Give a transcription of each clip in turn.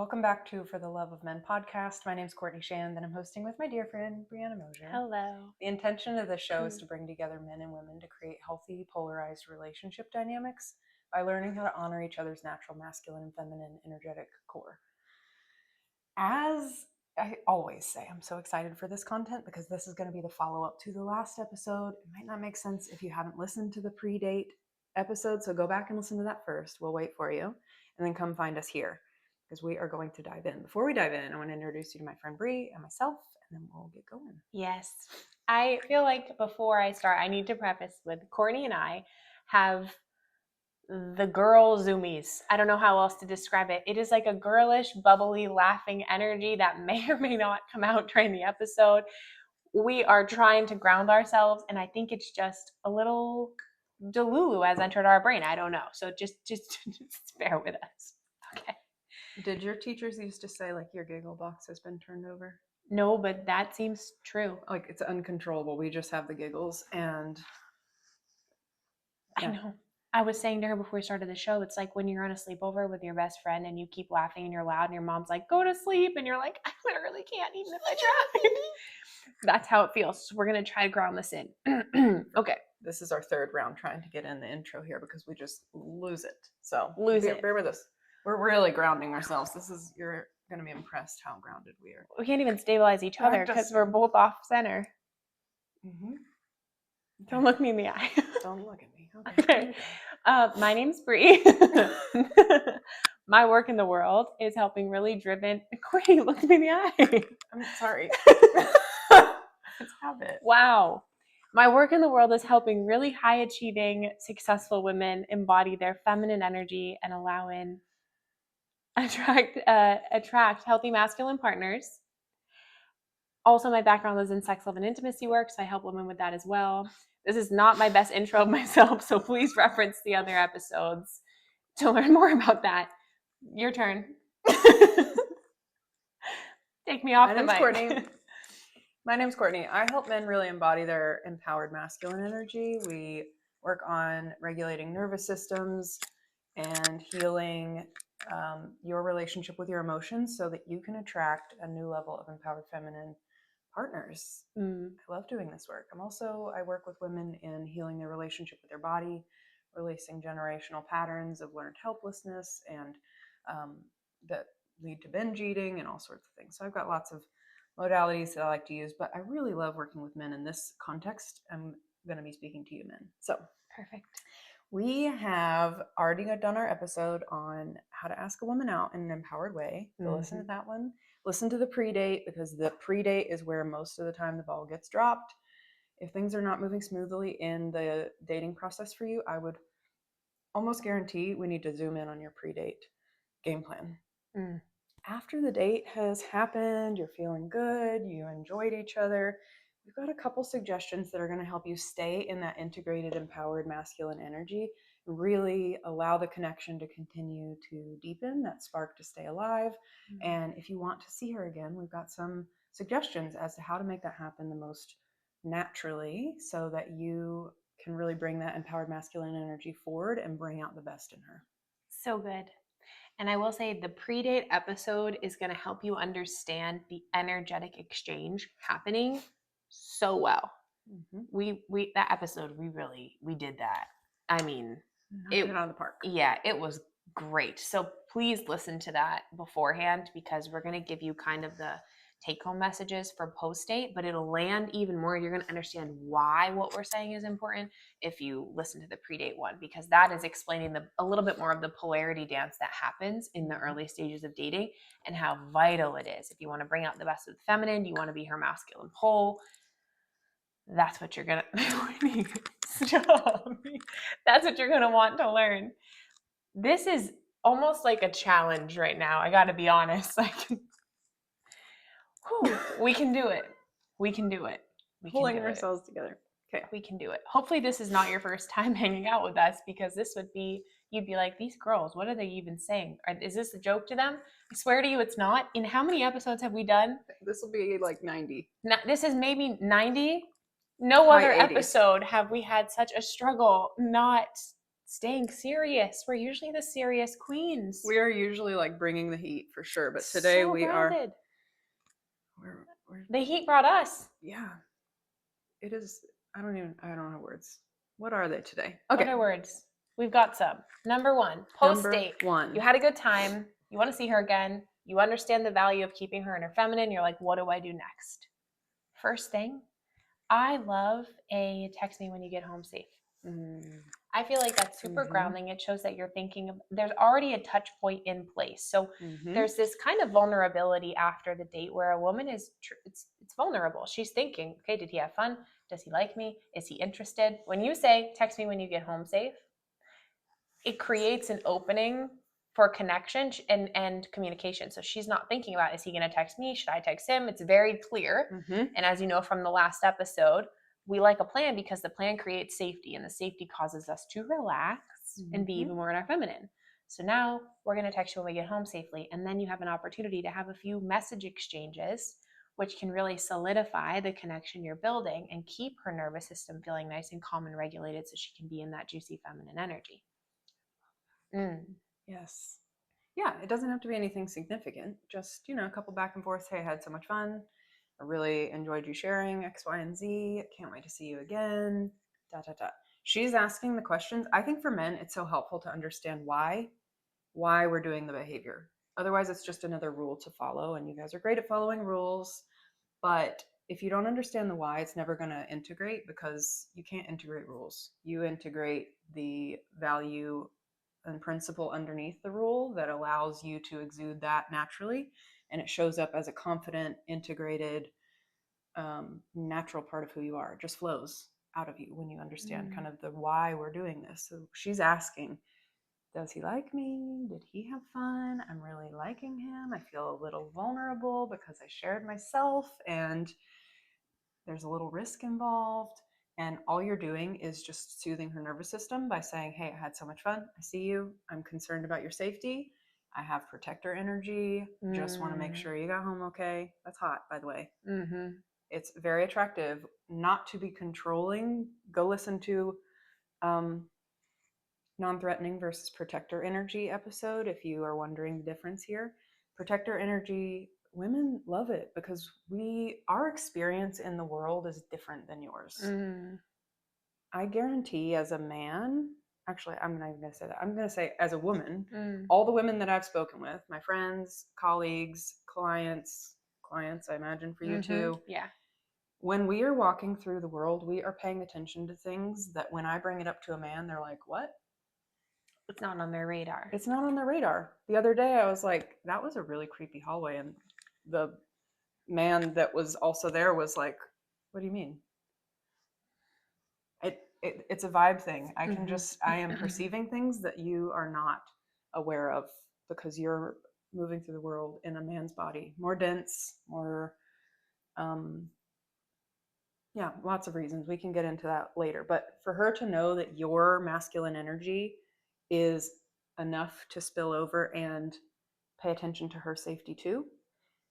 Welcome back to For the Love of Men podcast. My name's Courtney Shand, and I'm hosting with my dear friend, Brianna Mosier. Hello. The intention of the show is to bring together men and women to create healthy, polarized relationship dynamics by learning how to honor each other's natural masculine and feminine energetic core. As I always say, I'm so excited for this content because this is going to be the follow-up to the last episode. It might not make sense if you haven't listened to the pre-date episode, so go back and listen to that first. We'll wait for you, and then come find us here because we are going to dive in. Before we dive in, I want to introduce you to my friend Bree and myself, and then we'll get going. Yes. I feel like before I start, I need to preface with Courtney and I have the girl zoomies. I don't know how else to describe it. It is like a girlish, bubbly, laughing energy that may or may not come out during the episode. We are trying to ground ourselves, and I think it's just a little Delulu has entered our brain. I don't know. So just bear with us. Okay. Did your teachers used to say, like, your giggle box has been turned over? No, but that seems true. Like, it's uncontrollable. We just have the giggles, and I know. I was saying to her before we started the show, it's like when you're on a sleepover with your best friend and you keep laughing and you're loud and your mom's like, go to sleep. And you're like, I literally can't even if I try. That's how it feels. So we're going to try to ground this in. Okay. This is our third round trying to get in the intro here because we just lose it. So bear with us. We're really grounding ourselves. You're going to be impressed how grounded we are. We can't even stabilize each other because we're both off center. Mm-hmm. Don't look me in the eye. Don't look at me. Okay. My name's Bree. My work in the world is helping really driven. Courtney, look me in the eye. I'm sorry. It's habit. Wow. My work in the world is helping really high achieving, successful women embody their feminine energy and attract healthy masculine partners. Also, my background is in sex, love, and intimacy work, so I help women with that as well. This is not my best intro of myself, so please reference the other episodes to learn more about that. Your turn. Take me off the mic. Courtney. My name's Courtney. I help men really embody their empowered masculine energy. We work on regulating nervous systems and healing your relationship with your emotions so that you can attract a new level of empowered feminine partners. I love doing this work. I work with women in healing their relationship with their body, releasing generational patterns of learned helplessness and that lead to binge eating and all sorts of things. So I've got lots of modalities that I like to use, but I really love working with men in this context. I'm going to be speaking to you men. So perfect. We have already done our episode on how to ask a woman out in an empowered way. So listen to that one. Listen to the pre-date because the pre-date is where most of the time the ball gets dropped. If things are not moving smoothly in the dating process for you, I would almost guarantee we need to zoom in on your pre-date game plan. After the date has happened, you're feeling good, you enjoyed each other, we've got a couple suggestions that are going to help you stay in that integrated, empowered masculine energy, really allow the connection to continue to deepen, that spark to stay alive. And if you want to see her again, we've got some suggestions as to how to make that happen the most naturally so that you can really bring that empowered masculine energy forward and bring out the best in her. So good. And I will say the pre-date episode is going to help you understand the energetic exchange happening so well. We that episode, we did that. I mean, it out of the park. Yeah, it was great. So please listen to that beforehand because we're going to give you kind of the take-home messages for post-date, but it'll land even more. You're going to understand why what we're saying is important if you listen to the pre-date one, because that is explaining a little bit more of the polarity dance that happens in the early stages of dating and how vital it is. If you want to bring out the best of the feminine, you want to be her masculine pole, that's what you're going to stop. That's what you're going to want to learn. This is almost like a challenge right now. I got to be honest. We can do it. We can do it. Pulling ourselves together. Okay. We can do it. Hopefully this is not your first time hanging out with us because you'd be like, these girls, what are they even saying? Is this a joke to them? I swear to you, it's not. In how many episodes have we done? This will be like 90. This is maybe 90. No other episode have we had such a struggle not staying serious. We're usually the serious queens. We are usually like bringing the heat for sure, but today so we grounded. are. The heat brought us. Yeah, it is. I don't have words. What are they today? Okay. What are words? We've got some. Number 1, post date. Number 1. You had a good time. You want to see her again. You understand the value of keeping her in her feminine. You're like, what do I do next? First thing, I love a text me when you get home safe. I feel like that's super grounding. It shows that you're thinking of, there's already a touch point in place. So there's this kind of vulnerability after the date where a woman is, it's vulnerable. She's thinking, okay, did he have fun? Does he like me? Is he interested? When you say, text me when you get home safe, it creates an opening for connection and communication. So she's not thinking about, is he going to text me? Should I text him? It's very clear. And as you know from the last episode, we like a plan because the plan creates safety, and the safety causes us to relax and be even more in our feminine. So now we're going to text you when we get home safely. And then you have an opportunity to have a few message exchanges, which can really solidify the connection you're building and keep her nervous system feeling nice and calm and regulated so she can be in that juicy feminine energy. Yes. Yeah, it doesn't have to be anything significant. Just, a couple back and forth. Hey, I had so much fun. I really enjoyed you sharing X, Y, and Z. Can't wait to see you again. ... She's asking the questions. I think for men, it's so helpful to understand why we're doing the behavior. Otherwise, it's just another rule to follow. And you guys are great at following rules. But if you don't understand the why, it's never going to integrate, because you can't integrate rules. You integrate the value and principle underneath the rule that allows you to exude that naturally, and it shows up as a confident, integrated, natural part of who you are. It just flows out of you when you understand kind of the why we're doing this. So she's asking, does he like me? Did he have fun? I'm really liking him. I feel a little vulnerable because I shared myself, and there's a little risk involved. And all you're doing is just soothing her nervous system by saying, hey, I had so much fun. I see you. I'm concerned about your safety. I have protector energy. Just want to make sure you got home okay. That's hot, by the way. It's very attractive not to be controlling. Go listen to non-threatening versus protector energy episode if you are wondering the difference here. Protector energy, women love it because our experience in the world is different than yours. I guarantee, as a man, actually, I'm not even going to say that. I'm going to say, as a woman, all the women that I've spoken with, my friends, colleagues, clients, I imagine for you too. Yeah. When we are walking through the world, we are paying attention to things that when I bring it up to a man, they're like, what? It's not on their radar. It's not on their radar. The other day I was like, that was a really creepy hallway. And the man that was also there was like, what do you mean? It's a vibe thing. I am perceiving things that you are not aware of because you're moving through the world in a man's body, more dense, more, lots of reasons. We can get into that later. But for her to know that your masculine energy is enough to spill over and pay attention to her safety too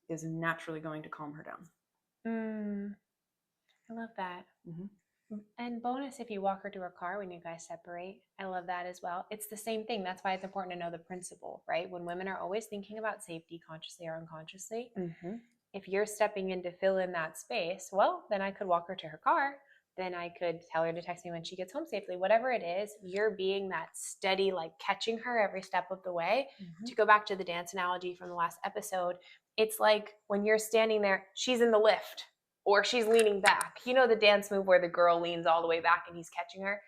is naturally going to calm her down. I love that. And bonus if you walk her to her car when you guys separate. I love that as well. It's the same thing. That's why it's important to know the principle, right? When women are always thinking about safety, consciously or unconsciously, if you're stepping in to fill in that space, well, then I could walk her to her car. Then I could tell her to text me when she gets home safely. Whatever it is, you're being that steady, like catching her every step of the way. To go back to the dance analogy from the last episode, it's like when you're standing there, she's in the lift or she's leaning back. You know the dance move where the girl leans all the way back and he's catching her?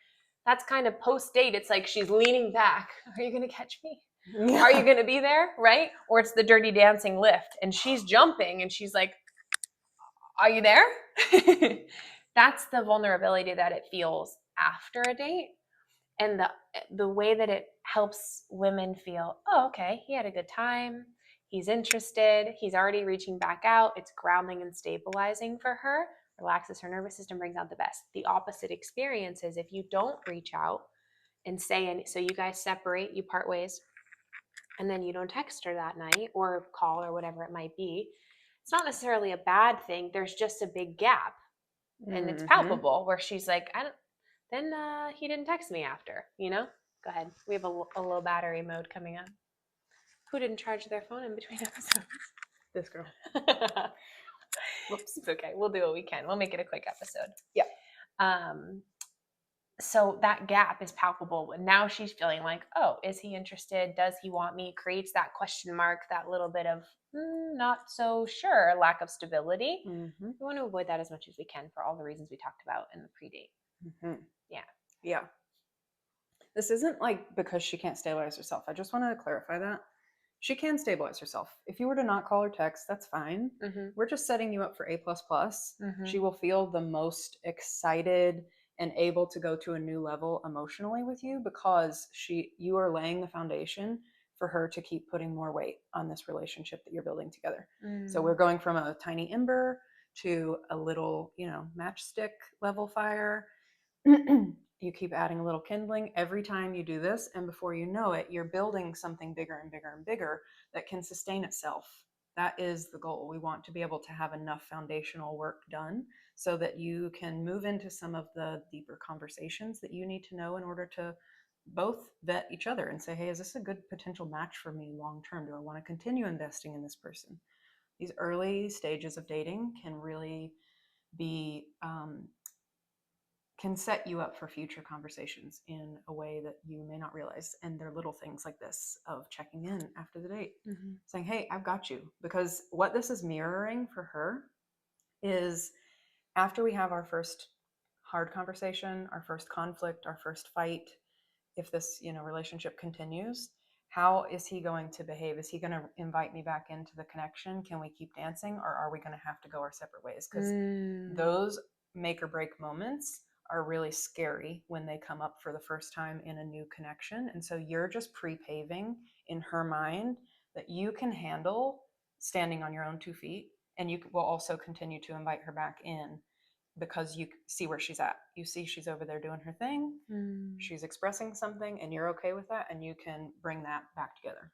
That's kind of post-date. It's like she's leaning back. Are you going to catch me? Yeah. Are you going to be there? Right? Or it's the Dirty Dancing lift and she's jumping and she's like, are you there? That's the vulnerability that it feels after a date. And the way that it helps women feel, oh, okay, he had a good time. He's interested. He's already reaching back out. It's grounding and stabilizing for her, relaxes her nervous system, brings out the best. The opposite experience is if you don't reach out and say, and so you guys separate, you part ways, and then you don't text her that night or call or whatever it might be. It's not necessarily a bad thing. There's just a big gap. And it's palpable where she's like, he didn't text me after, Go ahead. We have a low battery mode coming up. Who didn't charge their phone in between episodes? This girl. Whoops. It's okay. We'll do what we can. We'll make it a quick episode. Yeah. So that gap is palpable. Now she's feeling like, oh, is he interested? Does he want me? Creates that question mark, that little bit of not so sure, lack of stability. Mm-hmm. We want to avoid that as much as we can for all the reasons we talked about in the pre-date. Mm-hmm. Yeah. Yeah. This isn't like because she can't stabilize herself. I just want to clarify that. She can stabilize herself. If you were to not call or text, that's fine. Mm-hmm. We're just setting you up for A++. Mm-hmm. She will feel the most excited and able to go to a new level emotionally with you because you are laying the foundation for her to keep putting more weight on this relationship that you're building together. So we're going from a tiny ember to a little, matchstick level fire. You keep adding a little kindling every time you do this, and before you know it, you're building something bigger and bigger and bigger that can sustain itself. That is the goal. We want to be able to have enough foundational work done so that you can move into some of the deeper conversations that you need to know in order to both vet each other and say, hey, is this a good potential match for me long term? Do I want to continue investing in this person? These early stages of dating can really be can set you up for future conversations in a way that you may not realize. And they're little things like this of checking in after the date, saying, hey, I've got you. Because what this is mirroring for her is after we have our first hard conversation, our first conflict, our first fight, if this, relationship continues, how is he going to behave? Is he going to invite me back into the connection? Can we keep dancing, or are we going to have to go our separate ways? Because those make or break moments are really scary when they come up for the first time in a new connection. And so you're just pre-paving in her mind that you can handle standing on your own 2 feet, and you will also continue to invite her back in because you see where she's at. You see she's over there doing her thing. She's expressing something, and you're okay with that, and you can bring that back together.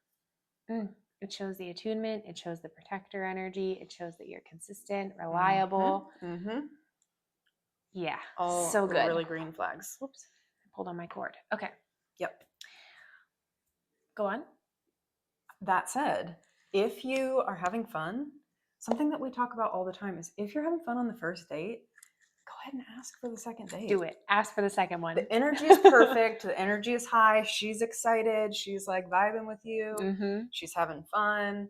It shows the attunement. It shows the protector energy. It shows that you're consistent, reliable. Yeah. All so good. Really green flags. Whoops. I pulled on my cord. Okay. Yep. Go on. That said, if you are having fun, something that we talk about all the time is if you're having fun on the first date, go ahead and ask for the second date. Do it. Ask for the second one. The energy is perfect. The energy is high. She's excited. She's like vibing with you. She's having fun.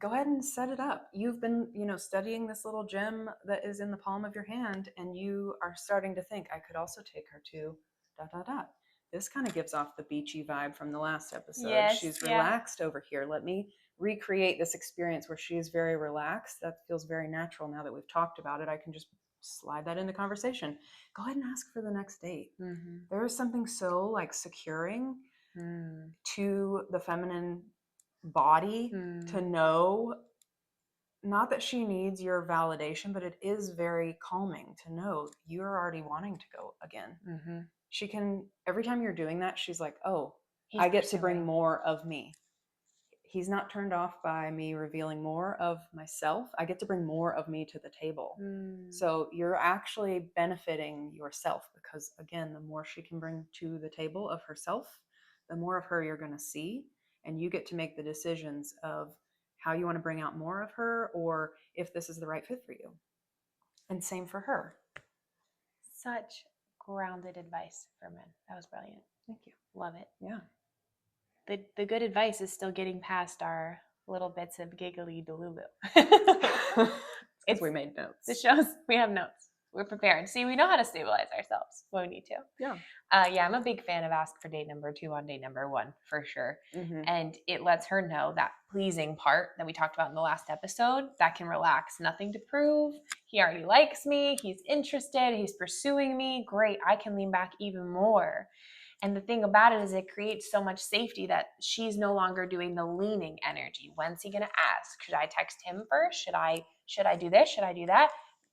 Go ahead and set it up. You've been, studying this little gem that is in the palm of your hand, and you are starting to think, I could also take her to ... This kind of gives off the beachy vibe from the last episode. Yes, she's relaxed over here. Let me recreate this experience where she is very relaxed. That feels very natural now that we've talked about it. I can just slide that into conversation. Go ahead and ask for the next date. There is something so like securing to the feminine body to know, not that she needs your validation, but it is very calming to know you're already wanting to go again. She can, every time you're doing that, she's like, oh, I get to bring more of me. He's not turned off by me revealing more of myself. I get to bring more of me to the table. So you're actually benefiting yourself because, again, the more she can bring to the table of herself, the more of her you're going to see. And you get to make the decisions of how you want to bring out more of her or if this is the right fit for you. And same for her. Such grounded advice for men. That was brilliant. Thank you. Love it. Yeah. The good advice is still getting past our little bits of giggly delulu. Because we made notes. This shows we have notes. We're prepared. See, we know how to stabilize ourselves when we need to. Yeah. I'm a big fan of ask for date number 2 on date number 1 for sure. And it lets her know that pleasing part that we talked about in the last episode that can relax. Nothing to prove. He already likes me. He's interested. He's pursuing me. Great. I can lean back even more. And the thing about it is it creates so much safety that she's no longer doing the leaning energy. When's he going to ask? Should I text him first? Should I do this? Should I do that?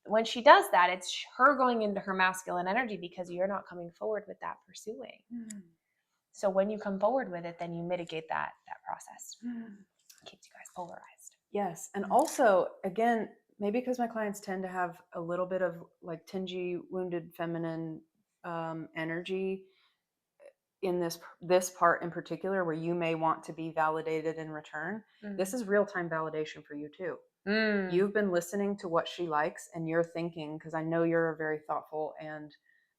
When she does that, it's her going into her masculine energy because you're not coming forward with that pursuing. So when you come forward with it, then you mitigate that process. It keeps you guys polarized. Yes. And also, again, maybe because my clients tend to have a little bit of like tingy, wounded feminine energy, in this part in particular where you may want to be validated in return, this is real-time validation for you too. You've been listening to what she likes and you're thinking, because I know you're a very thoughtful and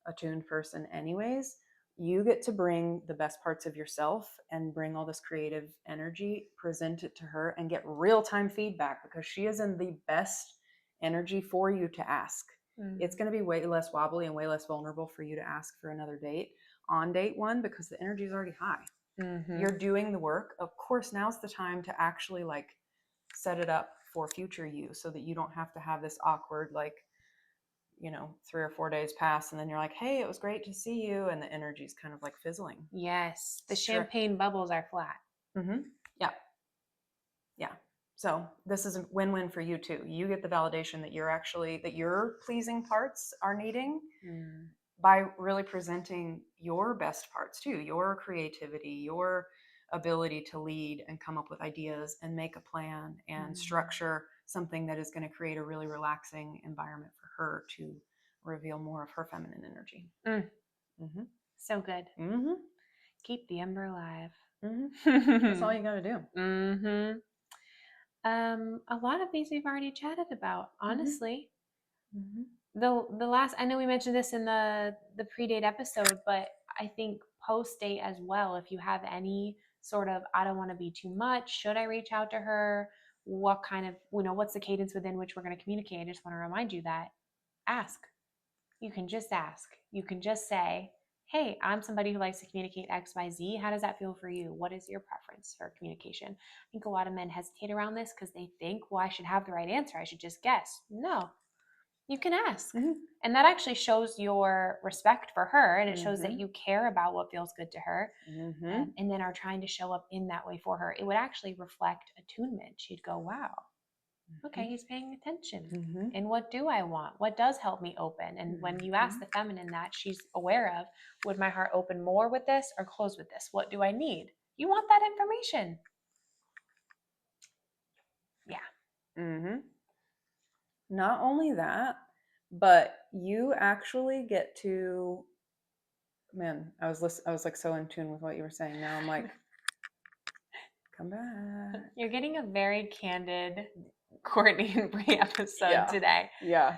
attuned person anyways, you get to bring the best parts of yourself and bring all this creative energy, present it to her, and get real-time feedback, because she is in the best energy for you to ask. It's going to be way less wobbly and way less vulnerable for you to ask for another date on date one, because the energy is already high. You're doing the work. Of course, now's the time to actually like set it up for future you, so that you don't have to have this awkward, like, 3 or 4 days pass and then you're like, hey, it was great to see you, and the energy's kind of like fizzling. Yes, the champagne bubbles are flat. Yeah. Yeah. So this is a win-win for you too. You get the validation that your pleasing parts are needing by really presenting your best parts too, your creativity, your ability to lead and come up with ideas and make a plan and structure something that is going to create a really relaxing environment for her to reveal more of her feminine energy. So good. Keep the ember alive. That's all you got to do. A lot of these we've already chatted about, honestly. The last, I know we mentioned this in the pre-date episode, but I think post-date as well, if you have any sort of, I don't want to be too much, should I reach out to her, what kind of, what's the cadence within which we're going to communicate? I just want to remind you that ask. You can just ask. You can just say, hey, I'm somebody who likes to communicate XYZ. How does that feel for you? What is your preference for communication? I think a lot of men hesitate around this because they think, well, I should have the right answer. I should just guess. No, you can ask. And that actually shows your respect for her, and it shows that you care about what feels good to her, and then are trying to show up in that way for her. It would actually reflect attunement. She'd go, wow, okay, he's paying attention. And what do I want? What does help me open? And when you ask the feminine that, she's aware of, would my heart open more with this or close with this? What do I need? You want that information. Yeah. Not only that, but you actually get to, man, I was like so in tune with what you were saying. Now I'm like, come back. You're getting a very candid Courtney and Brie episode today. Yeah.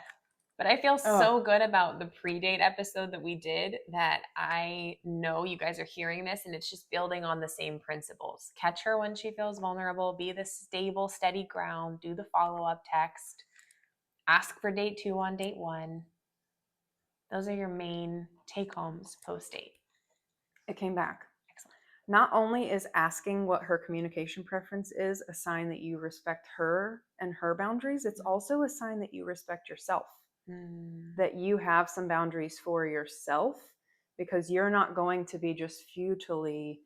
But I feel so good about the pre-date episode that we did, that I know you guys are hearing this and it's just building on the same principles. Catch her when she feels vulnerable, be the stable, steady ground, do the follow-up text, ask for date 2 on date 1. Those are your main take-homes post-date. It came back. Excellent. Not only is asking what her communication preference is a sign that you respect her and her boundaries, it's also a sign that you respect yourself. That you have some boundaries for yourself, because you're not going to be just futilely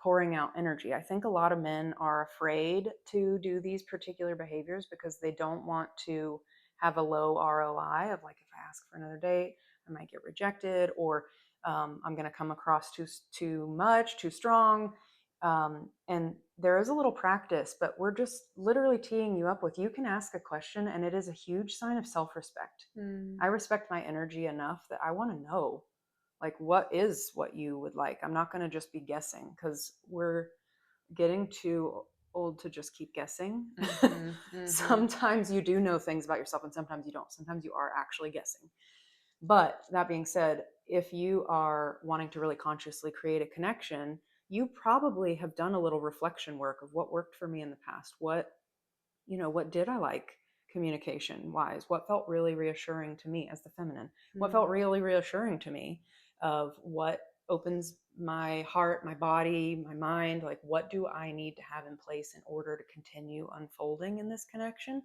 pouring out energy. I think a lot of men are afraid to do these particular behaviors because they don't want to have a low ROI of like, if I ask for another date, I might get rejected, or I'm going to come across too much, too strong. And there is a little practice, but we're just literally teeing you up with, you can ask a question and it is a huge sign of self-respect. I respect my energy enough that I want to know, like, what you would like. I'm not going to just be guessing, because we're getting too old to just keep guessing. Sometimes you do know things about yourself and sometimes you don't. Sometimes you are actually guessing. But that being said, if you are wanting to really consciously create a connection, you probably have done a little reflection work of what worked for me in the past. What did I like communication wise? What felt really reassuring to me as the feminine? What felt really reassuring to me of what opens my heart, my body, my mind? Like, what do I need to have in place in order to continue unfolding in this connection?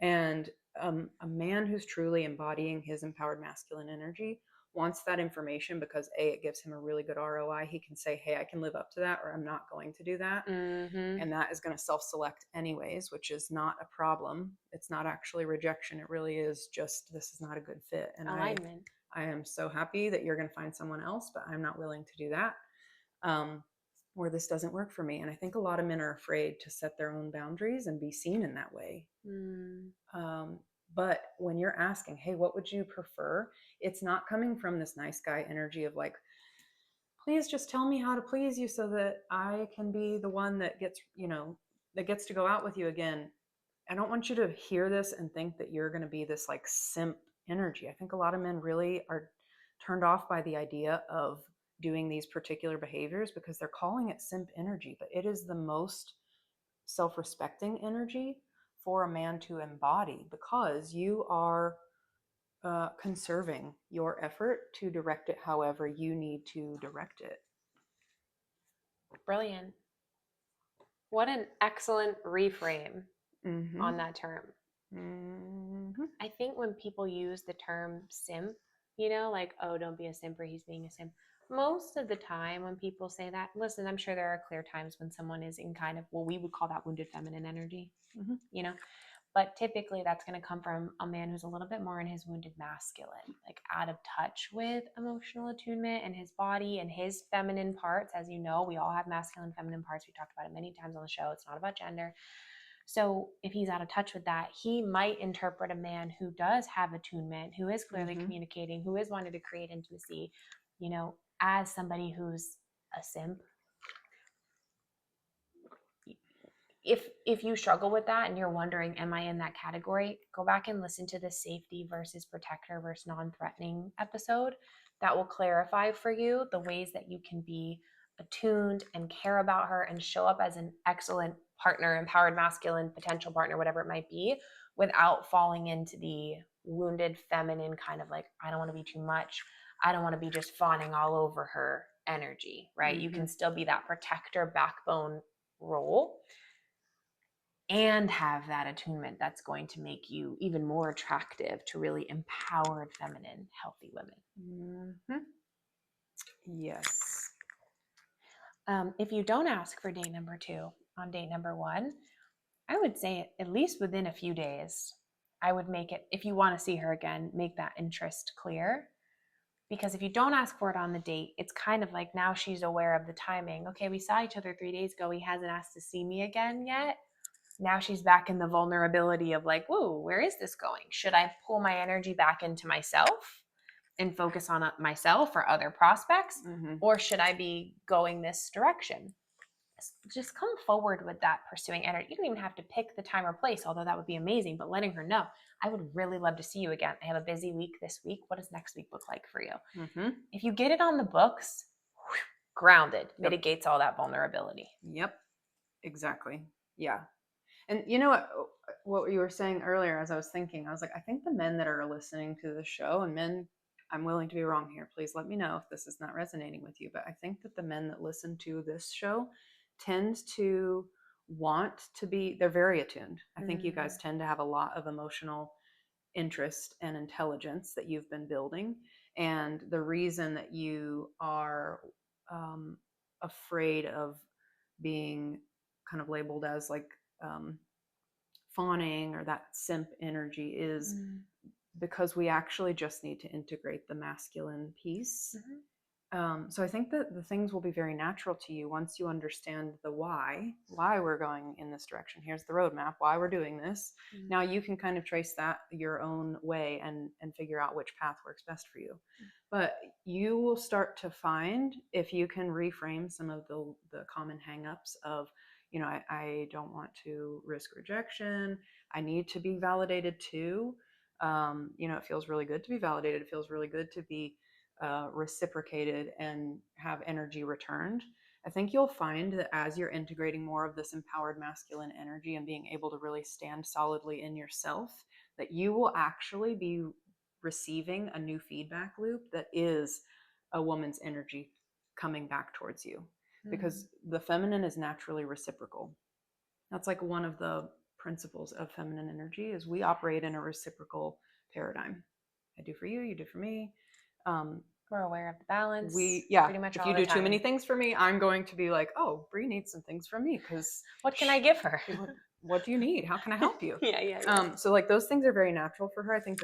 And a man who's truly embodying his empowered masculine energy wants that information, because it gives him a really good ROI. He can say, hey, I can live up to that, or I'm not going to do that. And that is going to self-select anyways, which is not a problem. It's not actually rejection. It really is just, this is not a good fit. And alignment. I am so happy that you're going to find someone else, but I'm not willing to do that. Or this doesn't work for me. And I think a lot of men are afraid to set their own boundaries and be seen in that way. But when you're asking, hey, what would you prefer? It's not coming from this nice guy energy of like, please just tell me how to please you so that I can be the one that gets, that gets to go out with you again. I don't want you to hear this and think that you're going to be this like simp energy. I think a lot of men really are turned off by the idea of doing these particular behaviors because they're calling it simp energy, but it is the most self-respecting energy for a man to embody because you are conserving your effort to direct it however you need to direct it. Brilliant. What an excellent reframe Mm-hmm. on that term. Mm-hmm. I think when people use the term simp, like, oh, don't be a simp or he's being a simp. Most of the time when people say that, listen, I'm sure there are clear times when someone is in kind of, well, we would call that wounded feminine energy, Mm-hmm. but typically that's going to come from a man who's a little bit more in his wounded masculine, like out of touch with emotional attunement and his body and his feminine parts. As you know, we all have masculine, feminine parts. We talked about it many times on the show. It's not about gender. So if he's out of touch with that, he might interpret a man who does have attunement, who is clearly communicating, who is wanting to create intimacy, as somebody who's a simp. If you struggle with that and you're wondering, am I in that category? Go back and listen to the safety versus protector versus non-threatening episode. That will clarify for you the ways that you can be attuned and care about her and show up as an excellent partner, empowered masculine, potential partner, whatever it might be, without falling into the wounded feminine kind of like, I don't want to be too much. I don't want to be just fawning all over her energy, right? You can still be that protector backbone role and have that attunement that's going to make you even more attractive to really empowered, feminine, healthy women. Mm-hmm. Yes. If you don't ask for date number 2 on date number 1, I would say at least within a few days, I would make it, if you want to see her again, make that interest clear. Because if you don't ask for it on the date, it's kind of like now she's aware of the timing. Okay, we saw each other 3 days ago. He hasn't asked to see me again yet. Now she's back in the vulnerability of like, whoa, where is this going? Should I pull my energy back into myself and focus on myself or other prospects? Or should I be going this direction? Just come forward with that pursuing energy. You don't even have to pick the time or place, although that would be amazing, but letting her know, I would really love to see you again. I have a busy week this week. What does next week look like for you? If you get it on the books, grounded, mitigates all that vulnerability. Yep, exactly. Yeah. And what you were saying earlier, as I was thinking, I was like, I think the men that are listening to the show, and men, I'm willing to be wrong here. Please let me know if this is not resonating with you. But I think that the men that listen to this show tend to want to be, they're very attuned. I think you guys tend to have a lot of emotional interest and intelligence that you've been building. And the reason that you are afraid of being kind of labeled as like fawning or that simp energy is because we actually just need to integrate the masculine piece. So I think that the things will be very natural to you once you understand the why we're going in this direction. Here's the roadmap, why we're doing this. Now you can kind of trace that your own way and figure out which path works best for you. But you will start to find, if you can reframe some of the common hangups of, I don't want to risk rejection. I need to be validated too. It feels really good to be validated. It feels really good to be reciprocated and have energy returned. I think you'll find that as you're integrating more of this empowered masculine energy and being able to really stand solidly in yourself, that you will actually be receiving a new feedback loop that is a woman's energy coming back towards you, because the feminine is naturally reciprocal. That's like one of the principles of feminine energy is we operate in a reciprocal paradigm. I do for you, you do for me. We're aware of the balance. Pretty much if you do too many things for me, I'm going to be like, oh, Bree needs some things from me because what can I give her? What do you need? How can I help you? Yeah. So like those things are very natural for her. I think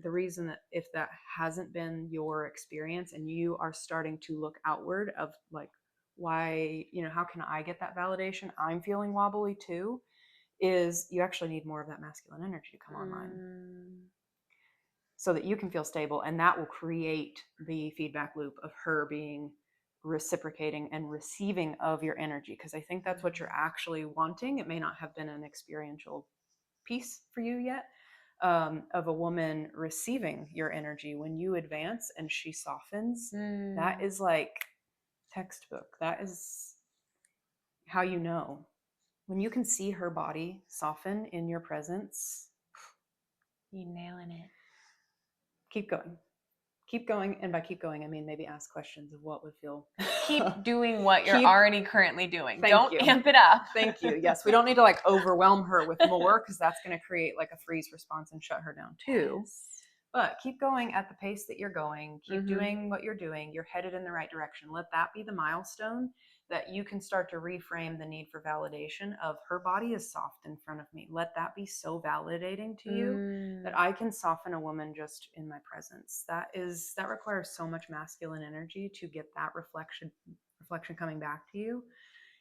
the reason that if that hasn't been your experience and you are starting to look outward of like, why, how can I get that validation? I'm feeling wobbly too, is you actually need more of that masculine energy to come online so that you can feel stable, and that will create the feedback loop of her being reciprocating and receiving of your energy, because I think that's what you're actually wanting. It may not have been an experiential piece for you yet, of a woman receiving your energy when you advance and she softens. That is like textbook. That is how you know. When you can see her body soften in your presence, you nailing it. keep going. Keep going. And by keep going, I mean maybe ask questions of what would feel. Keep doing what you're already currently doing. Don't amp it up. Thank you. Yes, we don't need to like overwhelm her with more, because that's going to create like a freeze response and shut her down too. Yes. But keep going at the pace that you're going. Keep doing what you're doing. You're headed in the right direction. Let that be the milestone that you can start to reframe the need for validation of her body is soft in front of me. Let that be so validating to you that I can soften a woman just in my presence. That requires so much masculine energy to get that reflection coming back to you.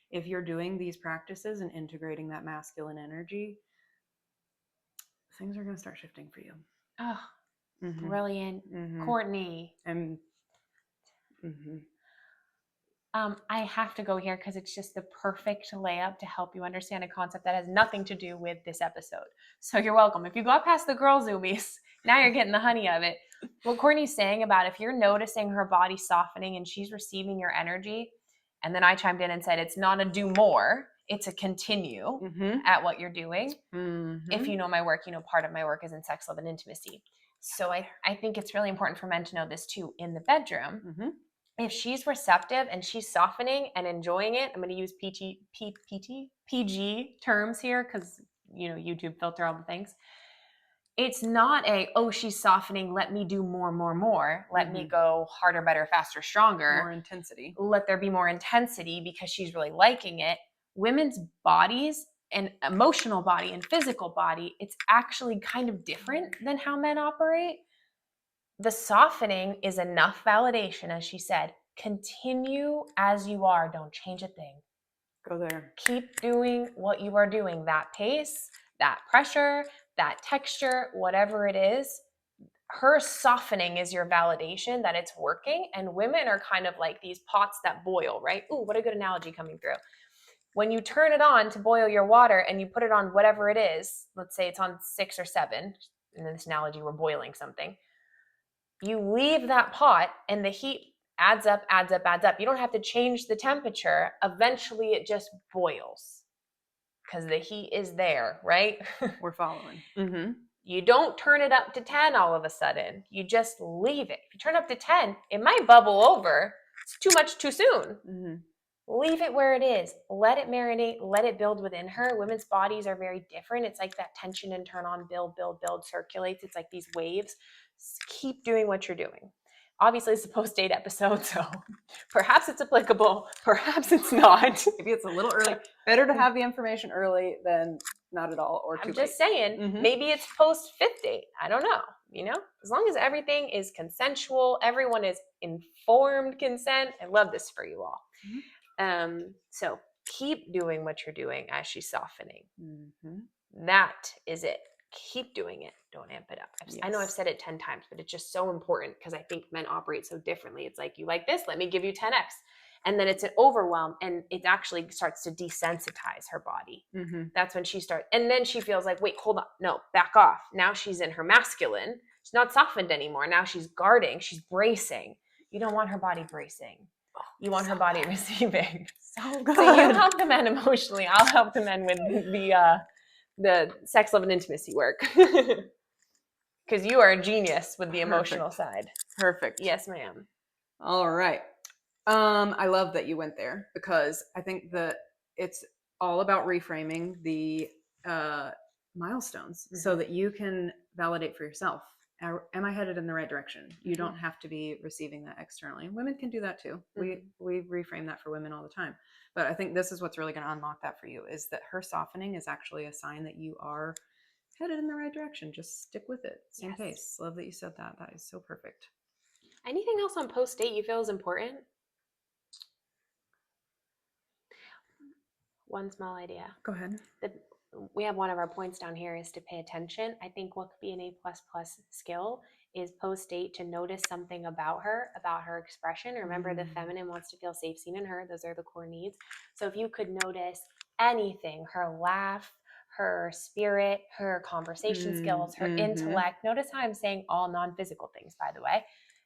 If you're doing these practices and integrating that masculine energy, things are going to start shifting for you. Oh, brilliant. Courtney. And I have to go here because it's just the perfect layup to help you understand a concept that has nothing to do with this episode. So you're welcome. If you got past the girl zoomies, now you're getting the honey of it. What Courtney's saying about if you're noticing her body softening and she's receiving your energy, and then I chimed in and said, it's not a do more, it's a continue at what you're doing. If you know my work, you know part of my work is in sex, love, and intimacy. So I think it's really important for men to know this too in the bedroom. If she's receptive and she's softening and enjoying it, I'm going to use PG terms here because, YouTube filter all the things. It's not she's softening, let me do more. Let me go harder, better, faster, stronger. More intensity. Let there be more intensity because she's really liking it. Women's bodies and emotional body and physical body, it's actually kind of different than how men operate. The softening is enough validation, as she said. Continue as you are. Don't change a thing. Go there. Keep doing what you are doing. That pace, that pressure, that texture, whatever it is, her softening is your validation that it's working. And women are kind of like these pots that boil, right? Ooh, what a good analogy coming through. When you turn it on to boil your water and you put it on whatever it is, let's say it's on 6 or 7, in this analogy, we're boiling something. You leave that pot and the heat adds up. You don't have to change the temperature. Eventually it just boils because the heat is there, right? We're following. You don't turn it up to 10 all of a sudden. You just leave it. If you turn up to 10, it might bubble over. It's too much too soon. Leave it where it is. Let it marinate. Let it build within her. Women's bodies are very different. It's like that tension and turn on, build, circulates. It's like these waves. Keep doing what you're doing. Obviously, it's a post-date episode, so perhaps it's applicable. Perhaps it's not. Maybe it's a little early. Better to have the information early than not at all or too late. I'm just saying, maybe it's post-5th date. I don't know. As long as everything is consensual, everyone is informed consent. I love this for you all. So keep doing what you're doing as she's softening. That is it. Keep doing it. Don't amp it up. I know I've said it 10 times, but it's just so important because I think men operate so differently. It's like, you like this? Let me give you 10x. And then it's an overwhelm and it actually starts to desensitize her body. That's when she starts. And then she feels like, wait, hold on. No, back off. Now she's in her masculine. She's not softened anymore. Now she's guarding. She's bracing. You don't want her body bracing. You want her body receiving. So good. So you help the men emotionally. I'll help the men with the sex, love, and intimacy work. Because you are a genius with the emotional side. Perfect. Yes, ma'am. All right. I love that you went there because I think that it's all about reframing the milestones so that you can validate for yourself. Am I headed in the right direction? You don't have to be receiving that externally. Women can do that too. We reframe that for women all the time. But I think this is what's really going to unlock that for you, is that her softening is actually a sign that you are headed in the right direction. Just stick with it. Same pace. Love that you said that. That is so perfect. Anything else on post-date you feel is important? One small idea. Go ahead. We have one of our points down here is to pay attention. I think what could be an A++ skill is post-date to notice something about her expression. Remember, the feminine wants to feel safe, seen, and heard. Those are the core needs. So if you could notice anything, her laugh, her spirit, her conversation skills, her intellect. Notice how I'm saying all non-physical things, by the way.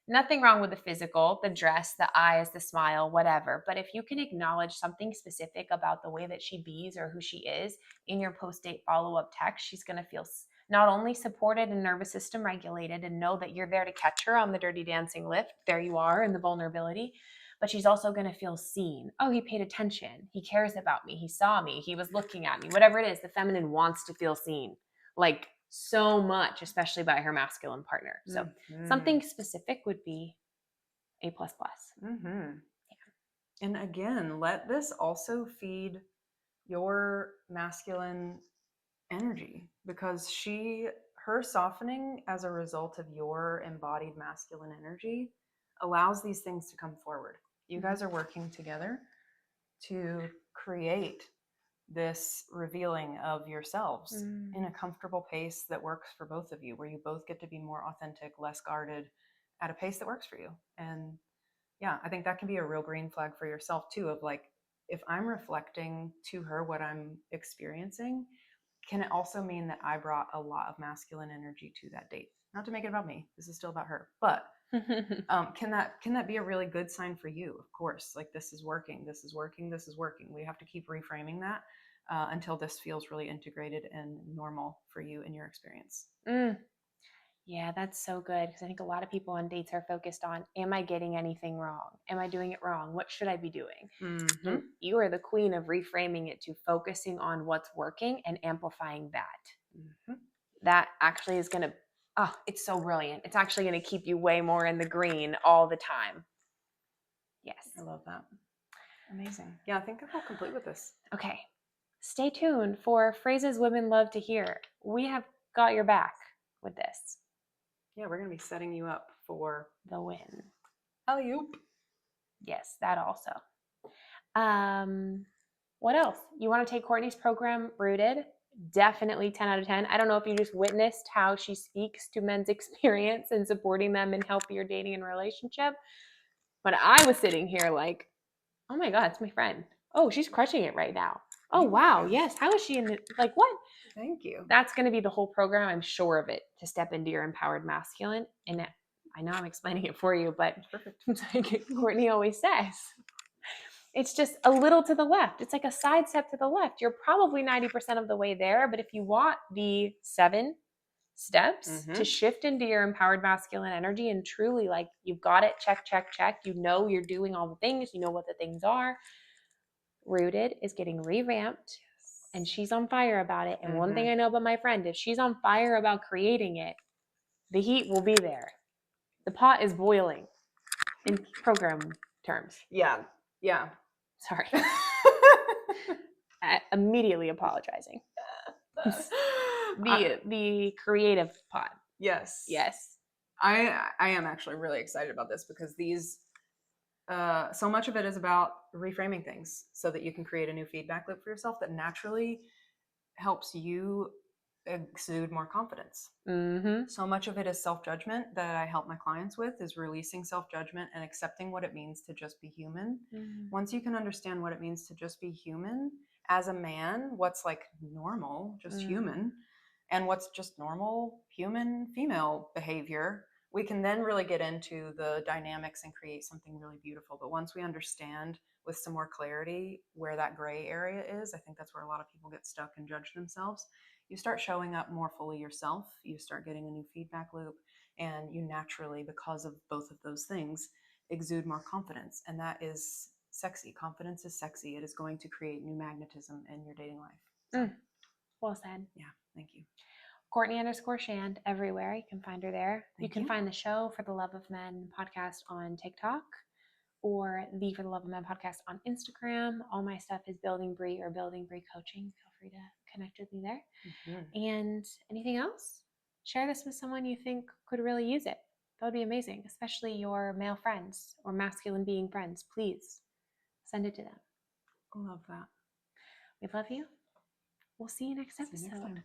Nothing wrong with the physical, the dress, the eyes, the smile, whatever. But if you can acknowledge something specific about the way that she bees or who she is in your post-date follow-up text, she's going to feel not only supported and nervous system regulated and know that you're there to catch her on the dirty dancing lift. There you are in the vulnerability. But she's also going to feel seen. Oh, he paid attention. He cares about me. He saw me. He was looking at me. Whatever it is, the feminine wants to feel seen. Like so much, especially by her masculine partner. So something specific would be A++. Yeah. And again, let this also feed your masculine energy, because her softening as a result of your embodied masculine energy allows these things to come forward. You guys are working together to create this revealing of yourselves in a comfortable pace that works for both of you, where you both get to be more authentic, less guarded, at a pace that works for you. And yeah, I think that can be a real green flag for yourself too, of like, if I'm reflecting to her what I'm experiencing, can it also mean that I brought a lot of masculine energy to that date? Not to make it about me, this is still about her, but can that be a really good sign for you? Of course, like, this is working, this is working, this is working. We have to keep reframing that until this feels really integrated and normal for you in your experience. Yeah, that's so good, because I think a lot of people on dates are focused on, am I getting anything wrong? Am I doing it wrong? What should I be doing? And you are the queen of reframing it to focusing on what's working and amplifying that. That actually is going to, it's so brilliant. It's actually going to keep you way more in the green all the time. Yes. I love that. Amazing. Yeah, I think I'll complete with this. Okay. Stay tuned for phrases women love to hear. We have got your back with this. Yeah, we're going to be setting you up for the win. Alley-oop. Yes, that also. What else? You want to take Courtney's program, Rooted? Definitely 10 out of 10. I don't know if you just witnessed how she speaks to men's experience and supporting them in healthier dating and relationship. But I was sitting here like, oh my God, it's my friend. Oh, she's crushing it right now. Oh, wow. Yes. How is she in it? Like, what? Thank you. That's going to be the whole program. I'm sure of it, to step into your empowered masculine. And I know I'm explaining it for you, but it's like Courtney always says, it's just a little to the left. It's like a side step to the left. You're probably 90% of the way there. But if you want the 7 steps to shift into your empowered masculine energy and truly, like, you've got it, check, check, check. You know you're doing all the things. You know what the things are. Rooted is getting revamped, and she's on fire about it. And one thing I know about my friend, if she's on fire about creating it, the heat will be there. The pot is boiling in program terms. Yeah. Sorry. Immediately apologizing. The creative pot. Yes. I am actually really excited about this, because these so much of it is about reframing things so that you can create a new feedback loop for yourself that naturally helps you exude more confidence. So much of it is self-judgment that I help my clients with, is releasing self-judgment and accepting what it means to just be human. Once you can understand what it means to just be human as a man, what's like normal, just human, and what's just normal human female behavior, we can then really get into the dynamics and create something really beautiful. But once we understand with some more clarity where that gray area is, I think that's where a lot of people get stuck and judge themselves. You start showing up more fully yourself, you start getting a new feedback loop, and you naturally, because of both of those things, exude more confidence. And that is sexy. Confidence is sexy. It is going to create new magnetism in your dating life. So, well said. Yeah, thank you. Courtney_Shand everywhere. You can find her there. You can find the show For the Love of Men podcast on TikTok, or the For the Love of Men podcast on Instagram. All my stuff is Building Bree or Building Bree Coaching. Feel free to connect with me there. And anything else? Share this with someone you think could really use it. That would be amazing, especially your male friends or masculine being friends. Please send it to them. I love that. We love you. We'll see you next episode.